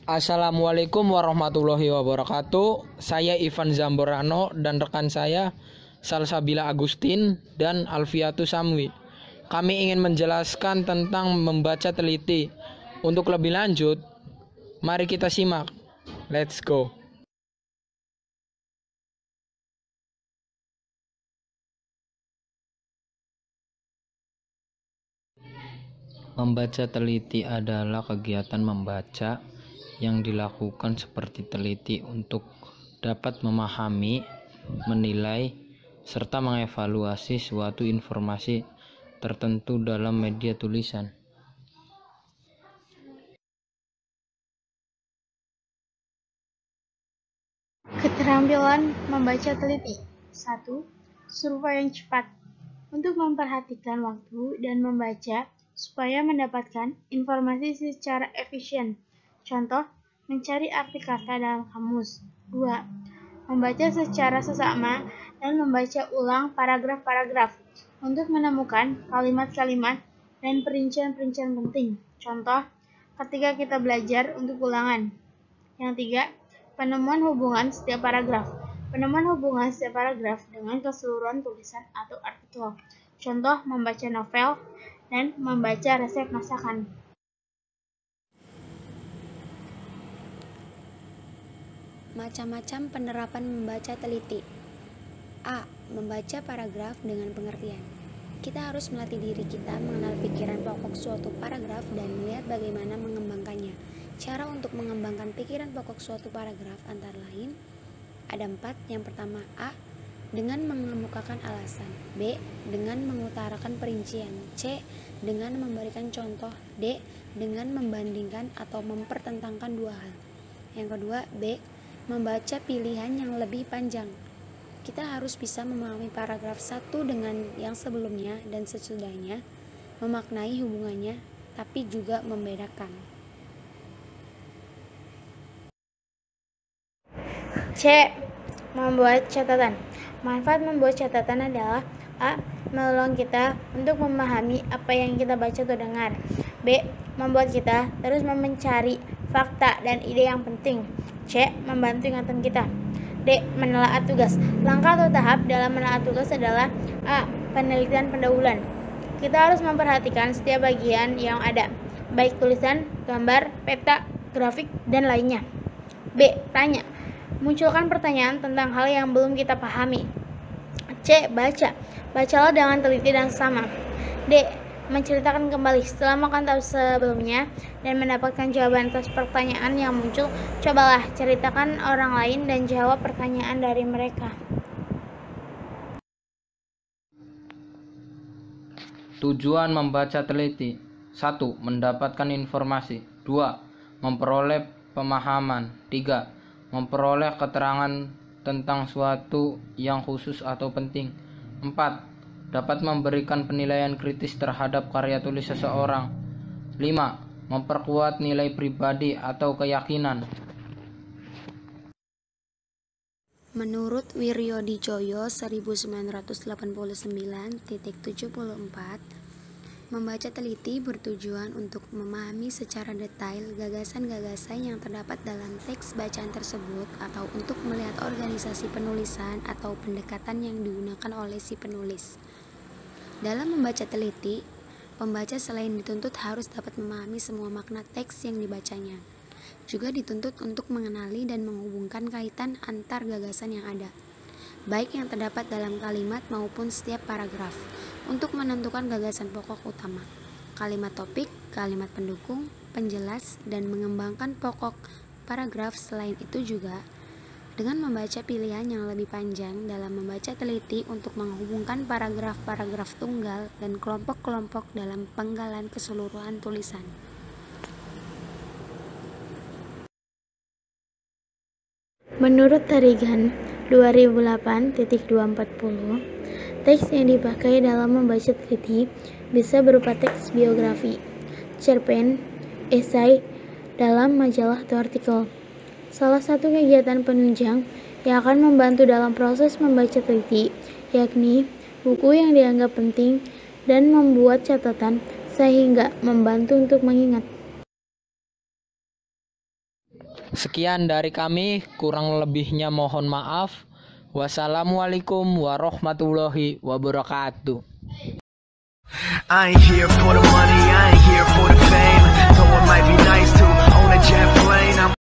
Assalamualaikum warahmatullahi wabarakatuh. Saya Ivan Zamborano dan rekan saya Salsabila Agustin dan Alfiatu Samwi. Kami ingin menjelaskan tentang membaca teliti. Untuk lebih lanjut, mari kita simak. Let's go. Membaca teliti adalah kegiatan membaca yang dilakukan seperti teliti untuk dapat memahami, menilai, serta mengevaluasi suatu informasi tertentu dalam media tulisan. Keterampilan membaca teliti. 1. Survei yang cepat. Untuk memperhatikan waktu dan membaca supaya mendapatkan informasi secara efisien. Contoh, mencari arti kata dalam kamus. 2. Membaca secara sesama dan membaca ulang paragraf-paragraf untuk menemukan kalimat-kalimat dan perincian-perincian penting. Contoh, ketika kita belajar untuk ulangan. Yang 3. Penemuan hubungan setiap paragraf. Penemuan hubungan setiap paragraf dengan keseluruhan tulisan atau artikel. Contoh, membaca novel dan membaca resep masakan. Macam-macam penerapan membaca teliti. A. Membaca paragraf dengan pengertian. Kita harus melatih diri kita mengenal pikiran pokok suatu paragraf dan melihat bagaimana mengembangkannya. Cara untuk mengembangkan pikiran pokok suatu paragraf antara lain ada 4. Yang pertama, A. Dengan mengemukakan alasan. B. Dengan mengutarakan perincian. C. Dengan memberikan contoh. D. Dengan membandingkan atau mempertentangkan dua hal. Yang kedua, B. Membaca pilihan yang lebih panjang. Kita harus bisa memahami paragraf 1 dengan yang sebelumnya dan sesudahnya, memaknai hubungannya, tapi juga membedakan. C. Membuat catatan. Manfaat membuat catatan adalah A. Menolong kita untuk memahami apa yang kita baca atau dengar. B. Membuat kita terus mencari fakta dan ide yang penting. C. Membantu ingatan kita. D. Menelaah tugas. Langkah atau tahap dalam menelaah tugas adalah A. Penelitian pendahuluan. Kita harus memperhatikan setiap bagian yang ada, baik tulisan, gambar, peta, grafik, dan lainnya. B. Tanya. Munculkan pertanyaan tentang hal yang belum kita pahami. C. Baca. Bacalah dengan teliti dan sama. D. Menceritakan kembali setelah makan tahap sebelumnya dan mendapatkan jawaban atas pertanyaan yang muncul. Cobalah ceritakan orang lain dan jawab pertanyaan dari mereka. Tujuan membaca teliti. 1. Mendapatkan informasi. 2. Memperoleh pemahaman. 3. Memperoleh keterangan tentang suatu yang khusus atau penting. 4. Dapat memberikan penilaian kritis terhadap karya tulis seseorang. 5. Memperkuat nilai pribadi atau keyakinan. Menurut Wiryodicaya 1989.74, membaca teliti bertujuan untuk memahami secara detail gagasan-gagasan yang terdapat dalam teks bacaan tersebut atau untuk melihat organisasi penulisan atau pendekatan yang digunakan oleh si penulis. Dalam membaca teliti, pembaca selain dituntut harus dapat memahami semua makna teks yang dibacanya, juga dituntut untuk mengenali dan menghubungkan kaitan antar gagasan yang ada, baik yang terdapat dalam kalimat maupun setiap paragraf, untuk menentukan gagasan pokok utama, kalimat topik, kalimat pendukung, penjelas, dan mengembangkan pokok paragraf. Selain itu juga dengan membaca pilihan yang lebih panjang dalam membaca teliti untuk menghubungkan paragraf-paragraf tunggal dan kelompok-kelompok dalam penggalan keseluruhan tulisan. Menurut Tarigan 2008.240, teks yang dipakai dalam membaca teliti bisa berupa teks biografi, cerpen, esai dalam majalah atau artikel. Salah satu kegiatan penunjang yang akan membantu dalam proses membaca teliti yakni buku yang dianggap penting dan membuat catatan sehingga membantu untuk mengingat. Sekian dari kami, kurang lebihnya mohon maaf. Wassalamualaikum warahmatullahi wabarakatuh. I ain't here for the money, I ain't here for the fame. Though it might be nice to own a jet plane.